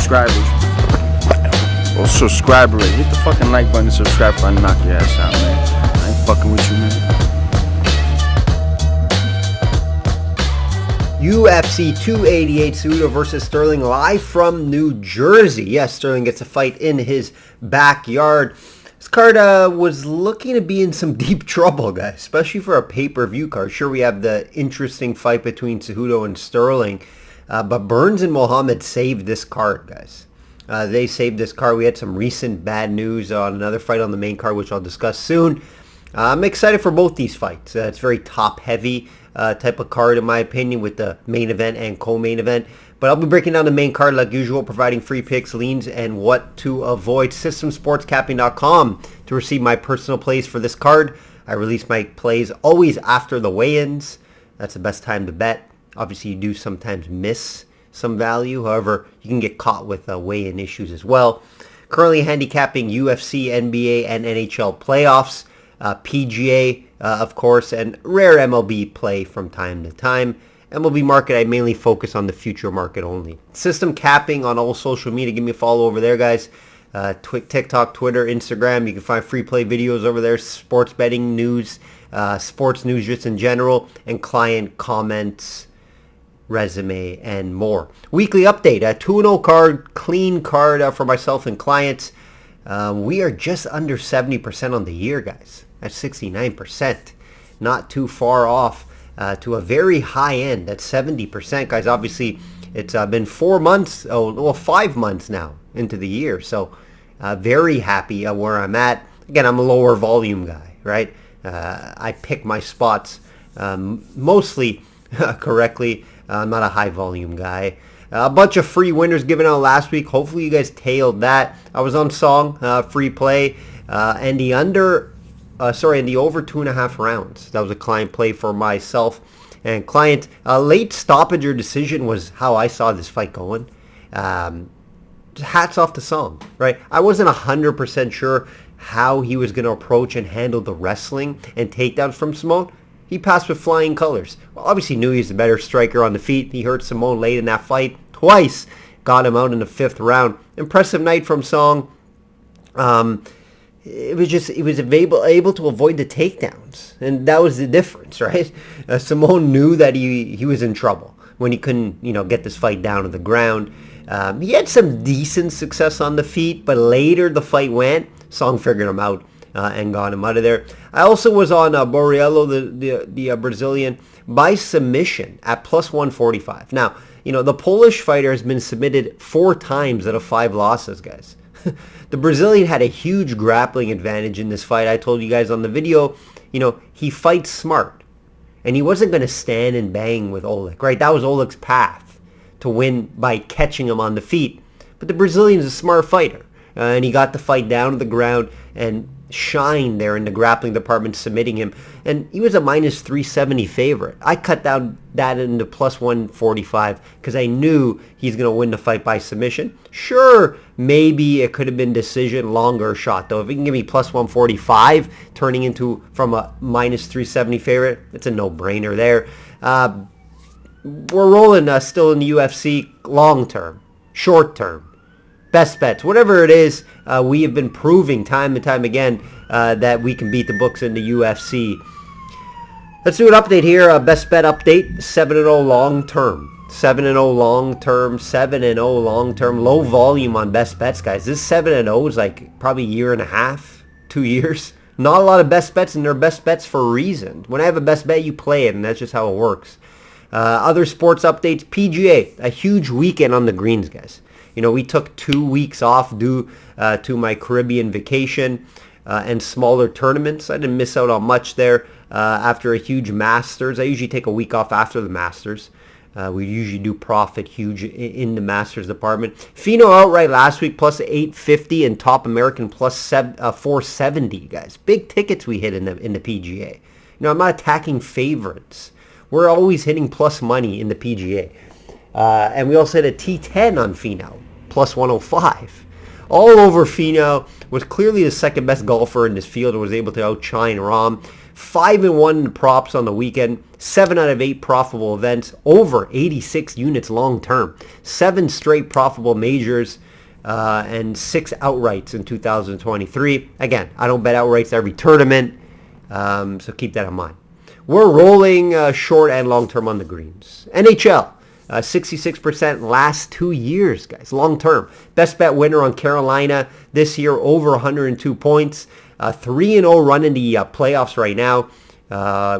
subscribers. Well, subscriber rate. Hit the fucking like button and subscribe before I knock your ass out, man. I ain't fucking with you, man. UFC 288 Cejudo versus Sterling live from New Jersey. Yes, Sterling gets a fight in his backyard. This card was looking to be in some deep trouble, guys, especially for a pay-per-view card. Sure, we have the interesting fight between Cejudo and Sterling, but Burns and Muhammad saved this card, guys. They saved this card. We had some recent bad news on another fight on the main card, which I'll discuss soon. I'm excited for both these fights. It's very top-heavy type of card, in my opinion, with the main event and co-main event. But I'll be breaking down the main card like usual, providing free picks, leans, and what to avoid. SystemSportsCapping.com to receive my personal plays for this card. I release my plays always after the weigh-ins. That's the best time to bet. Obviously, you do sometimes miss some value. However, you can get caught with weigh-in issues as well. Currently handicapping UFC, NBA, and NHL playoffs. PGA, of course, and rare MLB play from time to time. MLB market, I mainly focus on the future market only. System capping on all social media. Give me a follow over there, guys. TikTok, Twitter, Instagram. You can find free play videos over there. Sports betting news, sports news just in general, and client comments, resume, and more. Weekly update. A 2-0 card, clean card for myself and clients. We are just under 70% on the year, guys. At 69%, not too far off to a very high end at 70%, guys. Obviously, it's been 4 months, 5 months now into the year, so very happy where I'm at. Again, I'm a lower volume guy, right? I pick my spots mostly correctly. I'm not a high volume guy. A bunch of free winners given out last week. Hopefully you guys tailed that. I was on Song, free play, and the over 2.5 rounds. That was a client play for myself and client. Late stoppage or decision was how I saw this fight going. Hats off to Song, right? I wasn't 100% sure how he was going to approach and handle the wrestling and takedowns from Simone. He passed with flying colors. Well, obviously knew he's the better striker on the feet. He hurt Simone late in that fight twice. Got him out in the 5th round. Impressive night from Song. He was able to avoid the takedowns, and that was the difference, right? Simone knew that he was in trouble when he couldn't, get this fight down to the ground. He had some decent success on the feet, but later the fight went. Song figured him out and got him out of there. I also was on Borriello, the Brazilian, by submission at plus 145. Now, the Polish fighter has been submitted 4 times out of 5 losses, guys. The Brazilian had a huge grappling advantage in this fight. I told you guys on the video, he fights smart. And he wasn't going to stand and bang with Oleg, right? That was Oleg's path to win by catching him on the feet. But the Brazilian's a smart fighter. And he got the fight down to the ground and shined there in the grappling department, submitting him. And he was a minus 370 favorite. I cut down that into plus 145 because I knew he's going to win the fight by submission. Sure, maybe it could have been decision, longer shot though. If he can give me plus 145, turning into from a minus 370 favorite, it's a no-brainer there. We're rolling still in the UFC long term, short term. Best bets, whatever it is, we have been proving time and time again that we can beat the books in the UFC. Let's do an update here. Best bet update, 7-0 long term. 7-0 long term, 7-0 long term. Low volume on best bets, guys. This 7-0 is like probably a year and a half, 2 years. Not a lot of best bets, and they're best bets for a reason. When I have a best bet, you play it, and that's just how it works. Other sports updates, PGA, a huge weekend on the greens, guys. We took 2 weeks off due to my Caribbean vacation and smaller tournaments. I didn't miss out on much there after a huge Masters. I usually take a week off after the Masters. We usually do profit huge in the Masters department. Fino outright last week plus 850 and Top American plus 470, guys. Big tickets we hit in the PGA. I'm not attacking favorites. We're always hitting plus money in the PGA. And we also hit a T10 on Finau, plus 105. all over Finau, was clearly the second best golfer in this field and was able to outshine Rahm. 5-1 in props on the weekend, 7 out of 8 profitable events, over 86 units long term, 7 straight profitable majors, and 6 outrights in 2023. Again, I don't bet outrights every tournament, so keep that in mind. We're rolling short and long term on the greens. NHL, 66% last 2 years, guys, long term. Best bet winner on Carolina this year, over 102 points. 3-0 run in the playoffs right now.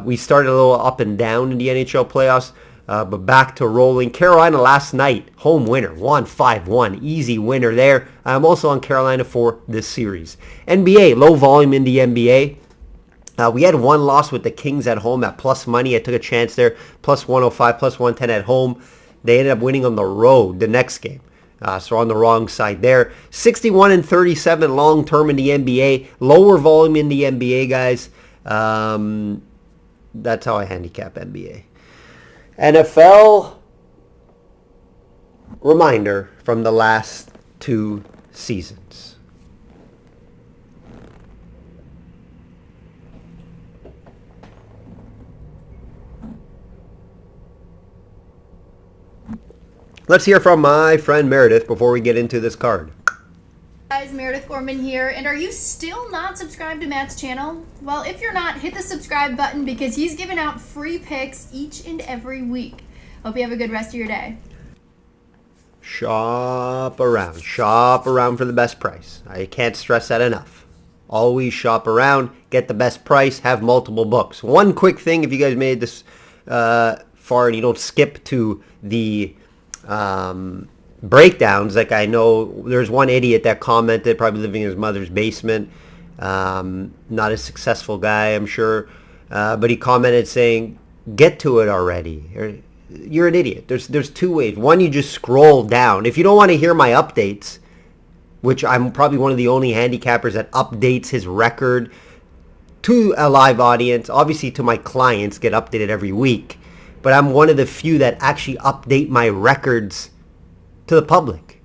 We started a little up and down in the NHL playoffs, but back to rolling. Carolina last night, home winner, won 5-1. Easy winner there. I'm also on Carolina for this series. NBA, low volume in the NBA. We had one loss with the Kings at home at plus money. I took a chance there, plus 105, plus 110 at home. They ended up winning on the road the next game. So on the wrong side there. 61-37 long term in the NBA. Lower volume in the NBA, guys. That's how I handicap NBA. NFL, reminder from the last 2 seasons. Let's hear from my friend Meredith before we get into this card. Guys, Meredith Gorman here, and are you still not subscribed to Matt's channel? Well, if you're not, hit the subscribe button because he's giving out free picks each and every week. Hope you have a good rest of your day. Shop around for the best price. I can't stress that enough. Always shop around, get the best price, have multiple books. One quick thing, if you guys made this far and you don't skip to the breakdowns, like I know there's one idiot that commented, probably living in his mother's basement, not a successful guy, I'm sure, but he commented saying, get to it already. You're an idiot. There's 2 ways. One, you just scroll down. If you don't want to hear my updates, which I'm probably one of the only handicappers that updates his record to a live audience, obviously to my clients, get updated every week, but I'm one of the few that actually update my records to the public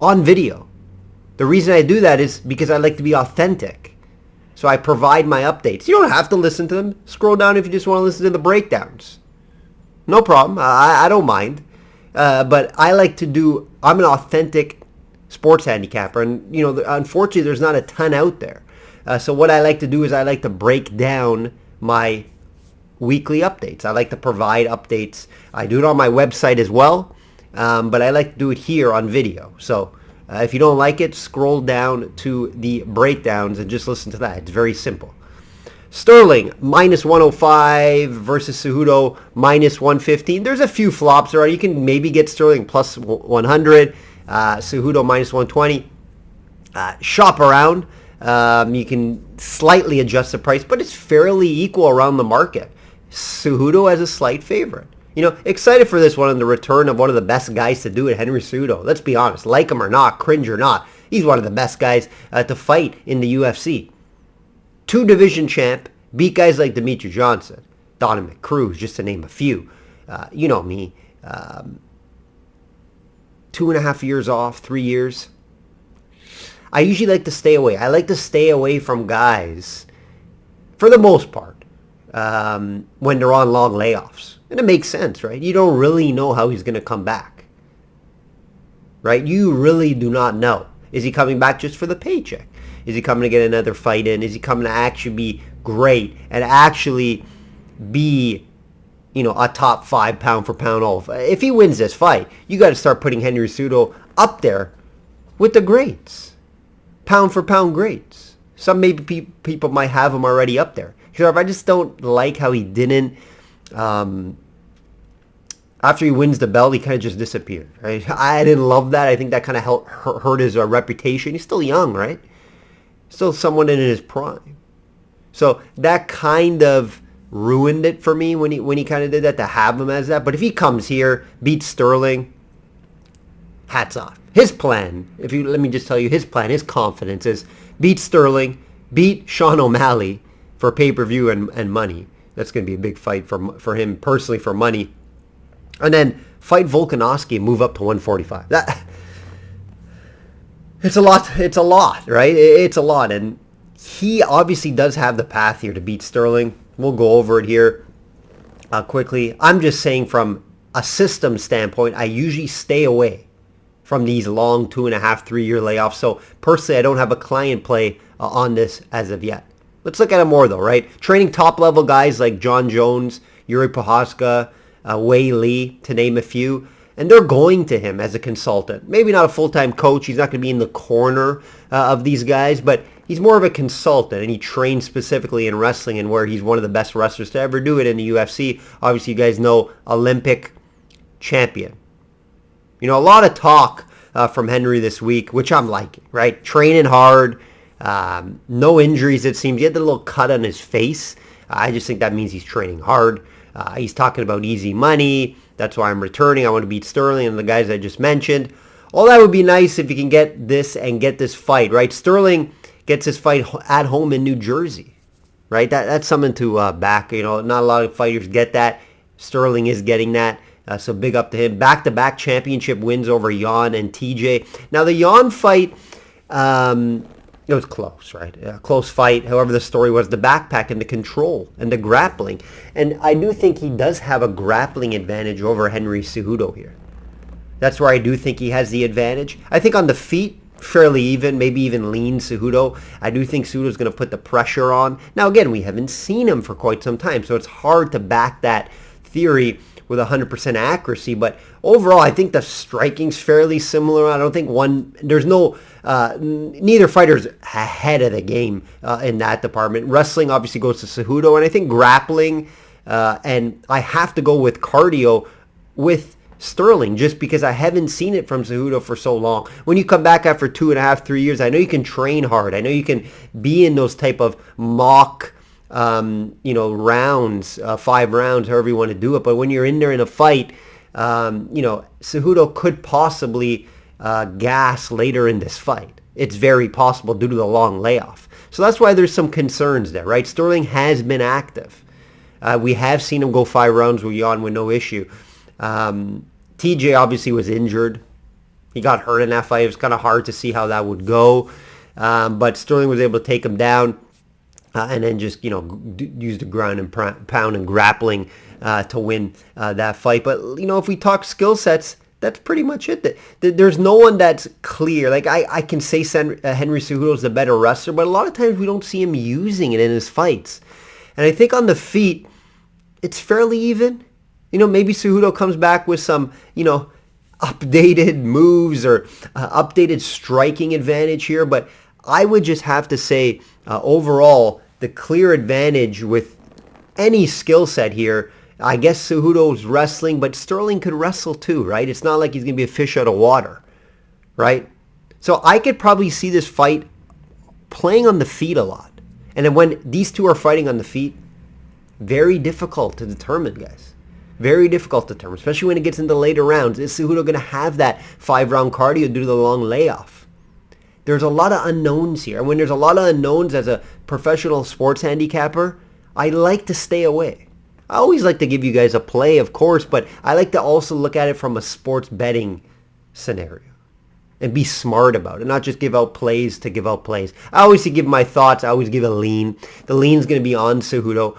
on video. The reason I do that is because I like to be authentic. So I provide my updates. You don't have to listen to them. Scroll down if you just want to listen to the breakdowns. No problem. I don't mind. But I like to do, I'm an authentic sports handicapper. And, you know, unfortunately, there's not a ton out there. So what I like to do is I like to break down my weekly updates. I like to provide updates. I do it on my website as well, but I like to do it here on video. So if you don't like it, scroll down to the breakdowns and just listen to that. It's very simple. Sterling, minus 105 versus Cejudo, minus 115. There's a few flops there. You can maybe get Sterling plus 100, Cejudo minus 120. Shop around. You can slightly adjust the price, but it's fairly equal around the market. Cejudo as a slight favorite. You know, excited for this one and the return of one of the best guys to do it, Henry Cejudo. Let's be honest, like him or not, cringe or not, he's one of the best guys to fight in the UFC. 2-division champ, beat guys like Demetri Johnson, Donovan Cruz, just to name a few. You know me. 2.5 years off, 3 years. I usually like to stay away. I like to stay away from guys, for the most part, when they're on long layoffs. And it makes sense, right? You don't really know how he's going to come back. Right? You really do not know. Is he coming back just for the paycheck? Is he coming to get another fight in? Is he coming to actually be great and actually be, you know, a top 5 pound for pound all? If he wins this fight, you got to start putting Henry Cejudo up there with the greats. Pound for pound greats. Some maybe people might have him already up there. Because I just don't like how he didn't, after he wins the belt, he kind of just disappeared. Right? I didn't love that. I think that kind of hurt his reputation. He's still young, right? Still someone in his prime. So that kind of ruined it for me when he kind of did that, to have him as that. But if he comes here, beats Sterling, hats off. His plan, let me just tell you, his plan, his confidence is beat Sterling, beat Sean O'Malley for pay-per-view and money. That's going to be a big fight for him personally for money. And then fight Volkanovski and move up to 145. It's a lot. It's a lot, right? It's a lot. And he obviously does have the path here to beat Sterling. We'll go over it here quickly. I'm just saying from a system standpoint, I usually stay away from these long 2.5, 3-year layoffs. So personally, I don't have a client play on this as of yet. Let's look at it more though, right? Training top level guys like John Jones, Yuri Prohaska, Wei Lee, to name a few. And they're going to him as a consultant. Maybe not a full-time coach. He's not going to be in the corner of these guys, but he's more of a consultant, and he trains specifically in wrestling, and where he's one of the best wrestlers to ever do it in the UFC. Obviously, you guys know, Olympic champion. You know, a lot of talk from Henry this week, which I'm liking, right? Training hard, no injuries, it seems. He had the little cut on his face. I just think that means he's training hard. He's talking about easy money. That's why I'm returning. I want to beat Sterling and the guys I just mentioned. All that would be nice if you can get this and get this fight, right? Sterling gets his fight at home in New Jersey, right? That's something to back. You know, not a lot of fighters get that. Sterling is getting that. So big up to him. Back-to-back championship wins over Jan and TJ. Now, the Jan fight, it was close, right? A close fight. However, the story was the backpack and the control and the grappling. And I do think he does have a grappling advantage over Henry Cejudo here. That's where I do think he has the advantage. I think on the feet, fairly even, maybe even lean Cejudo. I do think Cejudo's going to put the pressure on. Now, again, we haven't seen him for quite some time, so it's hard to back that theory with 100% accuracy, but overall I think the striking's fairly similar. I don't think neither fighter's ahead of the game in that department. Wrestling obviously goes to Cejudo, and I think grappling, and I have to go with cardio with Sterling just because I haven't seen it from Cejudo for so long. When you come back after 2.5, 3 years, I know you can train hard. I know you can be in those type of mock rounds, 5 rounds, however you want to do it. But when you're in there in a fight, Cejudo could possibly gas later in this fight. It's very possible due to the long layoff. So that's why there's some concerns there, right? Sterling has been active. We have seen him go 5 rounds with Jan with no issue. TJ obviously was injured. He got hurt in that fight. It was kind of hard to see how that would go. But Sterling was able to take him down. And then just, use the ground and pound and grappling to win that fight. But, if we talk skill sets, that's pretty much it. There's no one that's clear. Like, I can say Henry Cejudo is the better wrestler, but a lot of times we don't see him using it in his fights. And I think on the feet, it's fairly even. Maybe Cejudo comes back with some, updated moves or updated striking advantage here, but I would just have to say, overall, the clear advantage with any skill set here, I guess Cejudo's wrestling, but Sterling could wrestle too, right? It's not like he's going to be a fish out of water, right? So I could probably see this fight playing on the feet a lot. And then when these two are fighting on the feet, very difficult to determine, guys. Very difficult to determine, especially when it gets into later rounds. Is Cejudo going to have that 5-round cardio due to the long layoff? There's a lot of unknowns here. And when there's a lot of unknowns as a professional sports handicapper, I like to stay away. I always like to give you guys a play, of course, but I like to also look at it from a sports betting scenario and be smart about it, not just give out plays to give out plays. I always give my thoughts. I always give a lean. The lean's going to be on Cejudo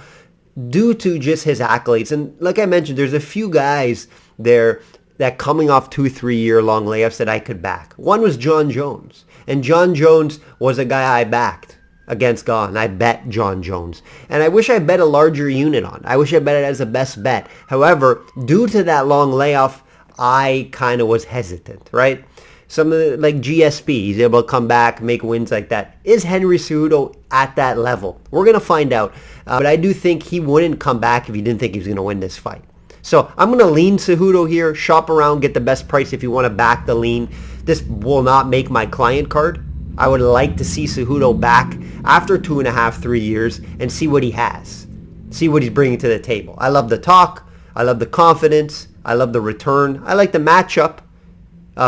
due to just his accolades. And like I mentioned, there's a few guys there that coming off 2-3 year long layoffs that I could back. One was John Jones. And John Jones was a guy I backed against Gone. I bet John Jones. And I wish I bet a larger unit on. I wish I bet it as a best bet. However, due to that long layoff, I kind of was hesitant, right? Some of the, like GSP, he's able to come back, make wins like that. Is Henry Cejudo at that level? We're going to find out. But I do think he wouldn't come back if he didn't think he was going to win this fight. So I'm going to lean Cejudo here, shop around, get the best price if you want to back the lean. This will not make my client card. I would like to see Cejudo back after 2.5, 3 years and see what he has. See what he's bringing to the table. I love the talk. I love the confidence. I love the return. I like the matchup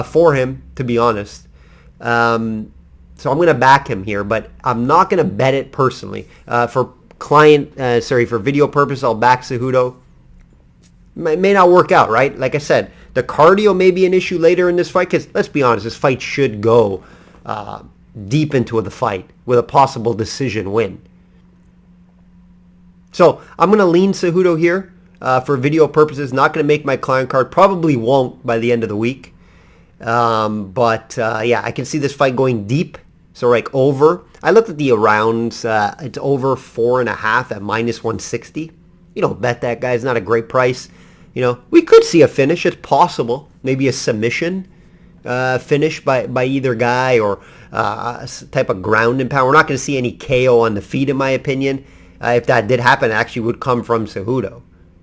for him, to be honest. So I'm going to back him here, but I'm not going to bet it personally. For video purpose, I'll back Cejudo. It may not work out, right? Like I said, the cardio may be an issue later in this fight because, let's be honest, this fight should go deep into the fight with a possible decision win. So I'm going to lean Cejudo here for video purposes. Not going to make my client card. Probably won't by the end of the week. But yeah, I can see this fight going deep. So like over. I looked at the rounds. It's over 4.5 at -160. You know, bet that guy. Is not a great price. You know, we could see a finish. It's possible. Maybe a submission finish by either guy, or a type of ground and pound. We're not going to see any KO on the feet, in my opinion. If that did happen, it actually would come from Cejudo.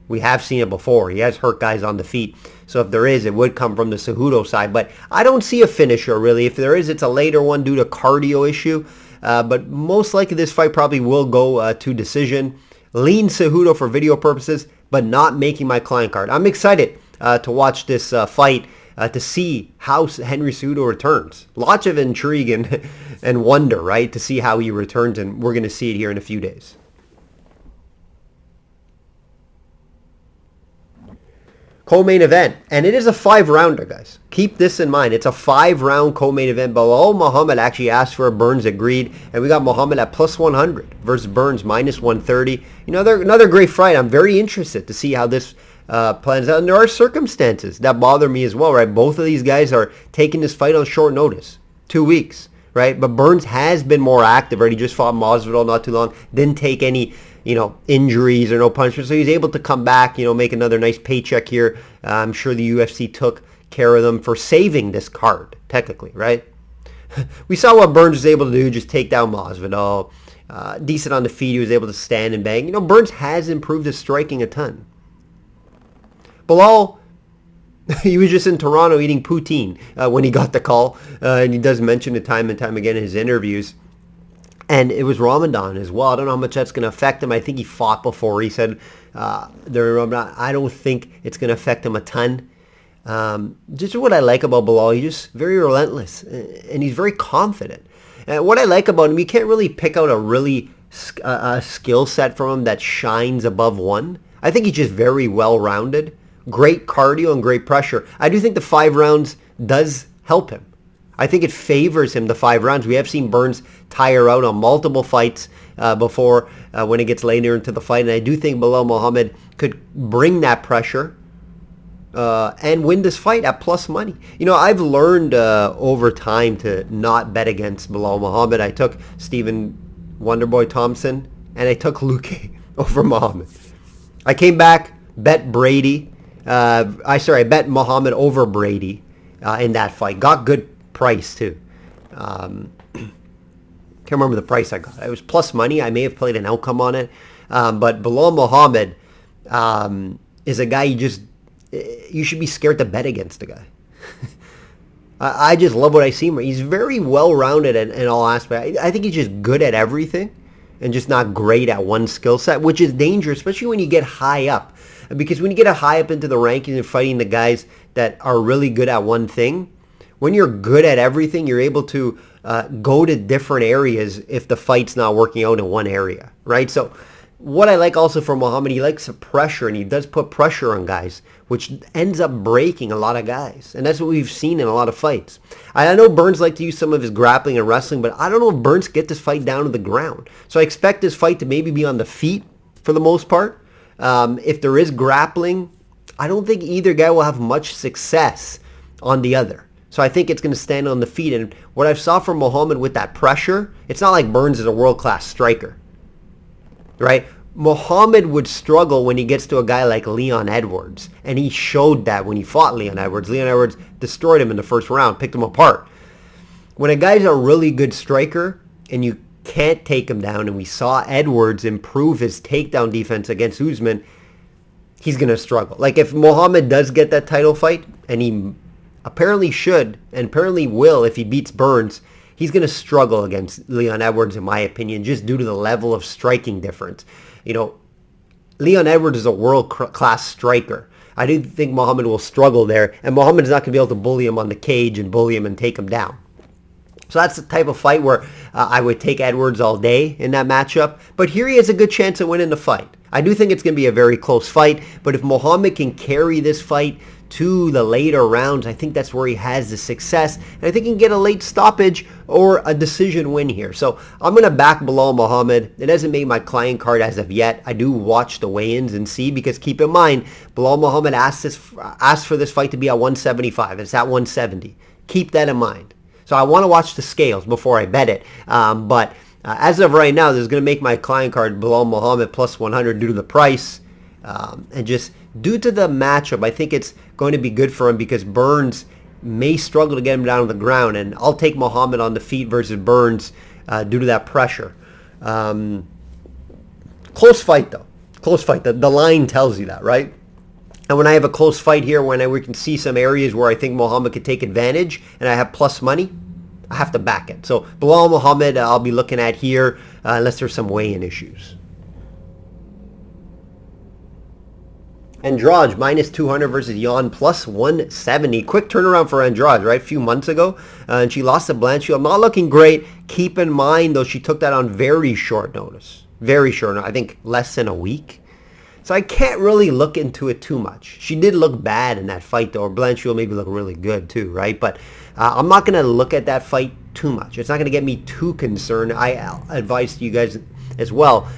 We have seen it before. He has hurt guys on the feet. So if there is, it would come from the Cejudo side. But I don't see a finisher, really. If there is, it's a later one due to cardio issue. But most likely this fight probably will go to decision. Lean Cejudo for video purposes, but not making my client card. I'm excited to watch this fight, to see how Henry Cejudo returns. Lots of intrigue and wonder, right, to see how he returns, and we're going to see it here in a few days. Co-main event, and it is a 5-rounder, guys. Keep this in mind. It's a 5-round co-main event. Belal Muhammad actually asked for it. Burns agreed, and we got Muhammad at +100 versus Burns -130. You know, another great fight. I'm very interested to see how this plans out. And there are circumstances that bother me as well, right? Both of these guys are taking this fight on short notice, 2 weeks, right? But Burns has been more active, right? He just fought Masvidal not too long, didn't take any, you know, injuries or no punishment. So he's able to come back, you know, make another nice paycheck here. I'm sure the UFC took care of them for saving this card, technically, right? We saw what Burns was able to do, just take down Masvidal. Decent on the feet. He was able to stand and bang. You know, Burns has improved his striking a ton. Belal, he was just in Toronto eating poutine when he got the call. And he does mention it time and time again in his interviews. And it was Ramadan as well. I don't know how much that's going to affect him. I think he fought before. He said during Ramadan, I don't think it's going to affect him a ton. Just what I like about Belal, he's just very relentless. And he's very confident. And what I like about him, you can't really pick out a really skill set from him that shines above one. I think he's just very well-rounded. Great cardio and great pressure. I do think the 5 rounds does help him. I think it favors him, the 5 rounds. We have seen Burns tire out on multiple fights before when it gets later into the fight. And I do think Belal Muhammad could bring that pressure and win this fight at plus money. You know, I've learned over time to not bet against Belal Muhammad. I took Stephen Wonderboy Thompson and I took Luque over Muhammad. I came back, bet Brady. I bet Muhammad over Brady in that fight. Got good price too. Can't remember the price I got. It was plus money. I may have played an outcome on it. But Belal Muhammad is a guy you should be scared to bet against the guy. I just love what I see him. He's very well-rounded in all aspects. I think he's just good at everything and just not great at one skill set, which is dangerous, especially when you get high up. Because when you get high up into the rankings and fighting the guys that are really good at one thing, when you're good at everything, you're able to go to different areas if the fight's not working out in one area, right? So what I like also from Muhammad, he likes the pressure, and he does put pressure on guys, which ends up breaking a lot of guys. And that's what we've seen in a lot of fights. I know Burns likes to use some of his grappling and wrestling, but I don't know if Burns get this fight down to the ground. So I expect this fight to maybe be on the feet for the most part. If there is grappling, I don't think either guy will have much success on the other. So I think it's going to stand on the feet. And what I saw from Muhammad with that pressure, it's not like Burns is a world-class striker, right? Muhammad would struggle when he gets to a guy like Leon Edwards. And he showed that when he fought Leon Edwards. Leon Edwards destroyed him in the first round, picked him apart. When a guy's a really good striker and you can't take him down, and we saw Edwards improve his takedown defense against Usman, he's going to struggle. Like if Muhammad does get that title fight, and he apparently should, and apparently will if he beats Burns, he's going to struggle against Leon Edwards, in my opinion, just due to the level of striking difference. You know, Leon Edwards is a world-class striker. I do think Muhammad will struggle there, and Muhammad's not going to be able to bully him on the cage and bully him and take him down. So that's the type of fight where I would take Edwards all day in that matchup. But here he has a good chance of winning the fight. I do think it's going to be a very close fight. But if Muhammad can carry this fight to the later rounds. I think that's where he has the success. And I think he can get a late stoppage or a decision win here. So I'm going to back Bilal Muhammad. It hasn't made my client card as of yet. I do watch the weigh-ins and see, because keep in mind, Bilal Muhammad asked for this fight to be at 175. It's at 170. Keep that in mind. So I want to watch the scales before I bet it. But as of right now, this is going to make my client card Bilal Muhammad plus 100 due to the price. And just due to the matchup, I think it's going to be good for him, because Burns may struggle to get him down on the ground, and I'll take Muhammad on the feet versus Burns due to that pressure. Close fight, though. Close fight. The line tells you that, right? And when I have a close fight here, when we can see some areas where I think Muhammad could take advantage, and I have plus money, I have to back it. So Bilal Muhammad, I'll be looking at here, unless there's some weigh-in issues. Andrade minus 200 versus Jan plus 170. Quick turnaround for Andrade, right? A few months ago. And she lost to Blanchfield. Not looking great. Keep in mind, though, she took that on very short notice. Very short. I think less than a week. So I can't really look into it too much. She did look bad in that fight, though. Or Blanchfield maybe looked really good, too, right? But I'm not going to look at that fight too much. It's not going to get me too concerned. I advise you guys as well,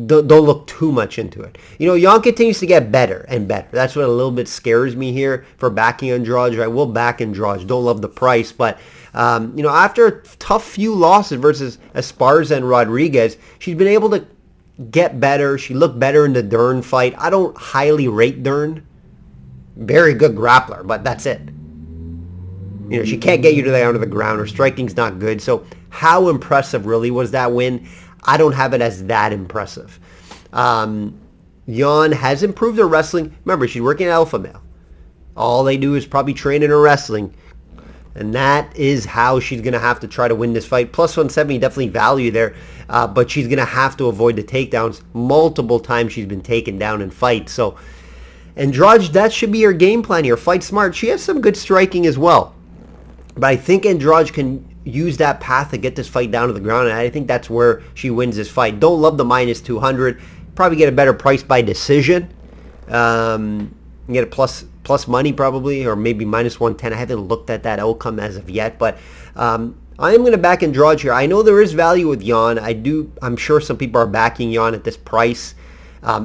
don't look too much into it. Jan continues to get better and better. That's what a little bit scares me here for backing Andrade. I will back Andrade. Don't love the price, but after a tough few losses versus Esparza and Rodriguez, she's been able to get better. She looked better in the Dern fight. I don't highly rate Dern. Very good grappler, but that's it. She can't get you to the down to the ground. Her striking's not good. So how impressive really was that win? I don't have it as that impressive. Jan has improved her wrestling. Remember, she's working at Alpha Male. All they do is probably train in her wrestling. And that is how she's going to have to try to win this fight. Plus 170, definitely value there. But she's going to have to avoid the takedowns. Multiple times she's been taken down in fights. So Andrade, that should be her game plan here. Fight smart. She has some good striking as well. But I think Andrade can use that path to get this fight down to the ground, and I think that's where she wins this fight. Don't love the minus 200. Probably get a better price by decision. Get a plus money probably, or maybe minus 110. I haven't looked at that outcome as of yet, but I am going to back Andrade here. I know there is value with Jan. I'm sure some people are backing Jan at this price.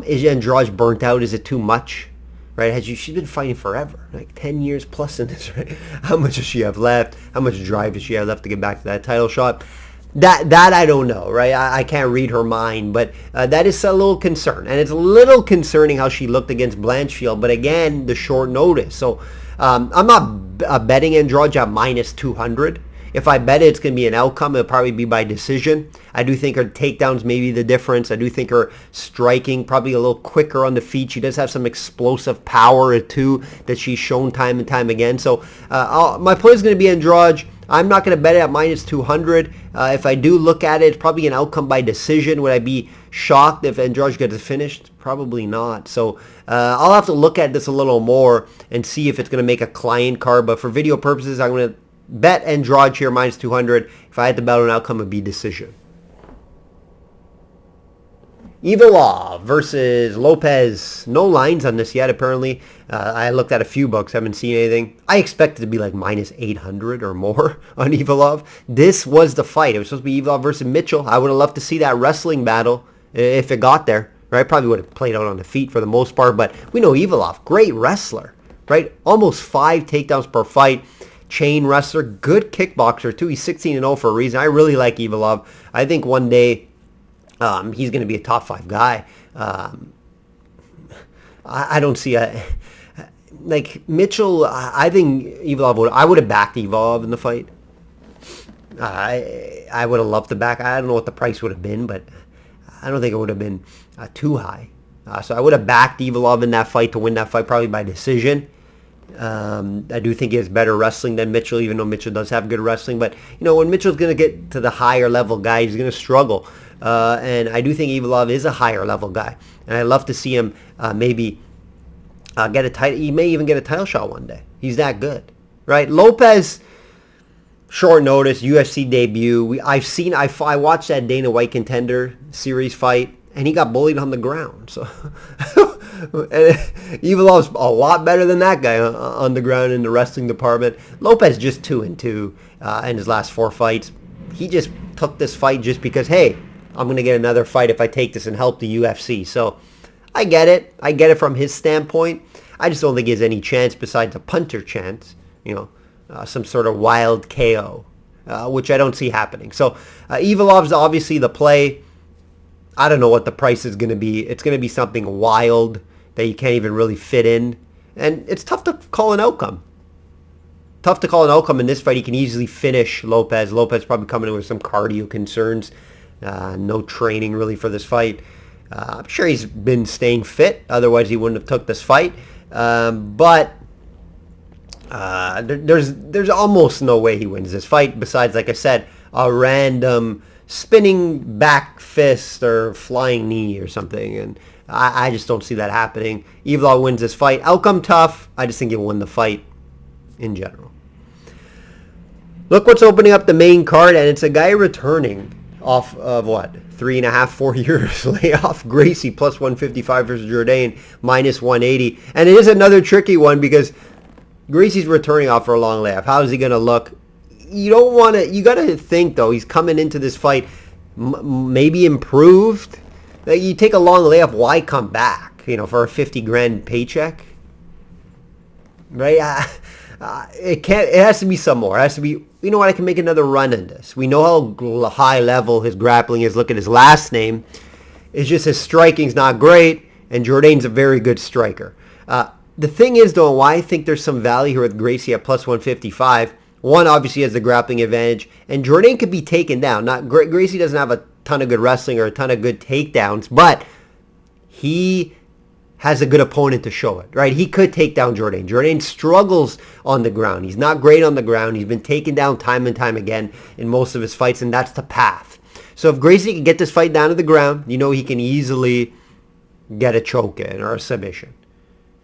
Is Andrade burnt out? Is it too much? Right? She's been fighting forever, like 10 years plus in this, right? How much does she have left? How much drive does she have left to get back to that title shot? That I don't know, right? I can't read her mind, but that is a little concern. And it's a little concerning how she looked against Blanchfield, but again, the short notice. So I'm not betting Andrade at minus 200. If I bet it's going to be an outcome, it'll probably be by decision. I do think her takedowns may be the difference. I do think her striking probably a little quicker on the feet. She does have some explosive power too that she's shown time and time again. So my play is going to be Andrade. I'm not going to bet it at minus 200. If I do look at it, it's probably an outcome by decision. Would I be shocked if Andrade gets finished? Probably not. So I'll have to look at this a little more and see if it's going to make a client card. But for video purposes, I'm going to bet Andrade here minus 200. If I had to bet on an outcome, it would be decision. Evolov versus Lopez. No lines on this yet, apparently. I looked at a few books, haven't seen anything. I expect it to be like minus 800 or more on Evolov. This was the fight. It was supposed to be Evolov versus Mitchell. I would have loved to see that wrestling battle if it got there. Right? Probably would have played out on the feet for the most part, but we know Evolov, great wrestler. Right? Almost 5 takedowns per fight. Chain wrestler, good kickboxer too. He's 16-0 for a reason. I really like Evolov. I think one day he's going to be a top 5 guy. I don't see like Mitchell. I think Evolov I would have backed Evolov in the fight. I would have loved to back. I don't know what the price would have been, but I don't think it would have been too high. So I would have backed Evolov in that fight to win that fight, probably by decision. I do think he has better wrestling than Mitchell, even though Mitchell does have good wrestling. But, when Mitchell's going to get to the higher level guy, he's going to struggle. And I do think Evolov is a higher level guy. And I'd love to see him maybe get a title. He may even get a title shot one day. He's that good, right? Lopez, short notice, UFC debut. I watched that Dana White Contender Series fight, and he got bullied on the ground. So Evilov's a lot better than that guy on the ground in the wrestling department. Lopez just 2-2 in his last 4 fights. He just took this fight just because, hey, I'm going to get another fight if I take this and help the UFC. So I get it. I get it from his standpoint. I just don't think he has any chance besides a punter chance, some sort of wild KO, which I don't see happening. So Evilov's obviously the play. I don't know what the price is going to be. It's going to be something wild that you can't even really fit in. And it's tough to call an outcome. Tough to call an outcome in this fight. He can easily finish Lopez. Lopez probably coming in with some cardio concerns. No training really for this fight. I'm sure he's been staying fit. Otherwise, he wouldn't have took this fight. But there's almost no way he wins this fight. Besides, like I said, a random spinning back fist or flying knee or something. And I just don't see that happening. Evilov wins this fight. Outcome tough. I just think he'll win the fight in general. Look what's opening up the main card, and it's a guy returning off of 3.5, 4 years layoff. Gracie plus 155 versus Jourdain minus 180. And it is another tricky one because Gracie's returning off for a long layoff. How is he going to look? You got to think, though, he's coming into this fight maybe improved. Like, you take a long layoff, why come back? For a 50 grand paycheck? Right? It has to be some more. It has to be, I can make another run in this. We know how high level his grappling is. Look at his last name. It's just his striking's not great, and Jourdain's a very good striker. The thing is, though, why I think there's some value here with Gracie at plus 155. One, obviously, has the grappling advantage, and Jourdain could be taken down. Gracie doesn't have a ton of good wrestling or a ton of good takedowns, but he has a good opponent to show it, right? He could take down Jourdain. Jourdain struggles on the ground. He's not great on the ground. He's been taken down time and time again in most of his fights, and that's the path. So if Gracie can get this fight down to the ground, he can easily get a choke in or a submission.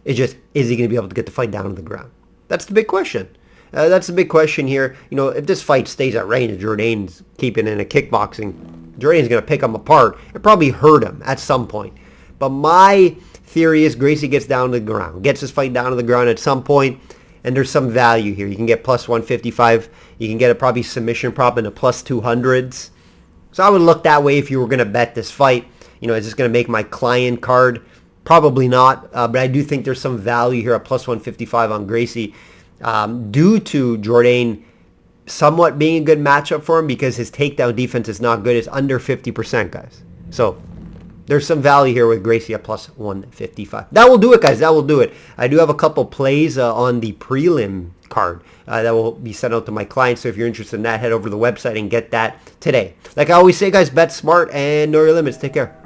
It's just, is he going to be able to get the fight down to the ground? That's the big question. That's the big question here. If this fight stays at range, Jourdain's keeping in a kickboxing, Jourdain's going to pick him apart and probably hurt him at some point. But my theory is Gracie gets down to the ground, gets his fight down to the ground at some point, and there's some value here. You can get plus 155. You can get a probably submission prop in the plus 200s. So I would look that way if you were going to bet this fight. Is this going to make my client card? Probably not, but I do think there's some value here at plus 155 on Gracie due to Jourdain somewhat being a good matchup for him because his takedown defense is not good. It's under 50%, guys. So there's some value here with Gracie at plus 155. That will do it, guys. That will do it. I do have a couple plays on the prelim card that will be sent out to my clients. So if you're interested in that, head over to the website and get that today. Like I always say, guys, bet smart and know your limits. Take care.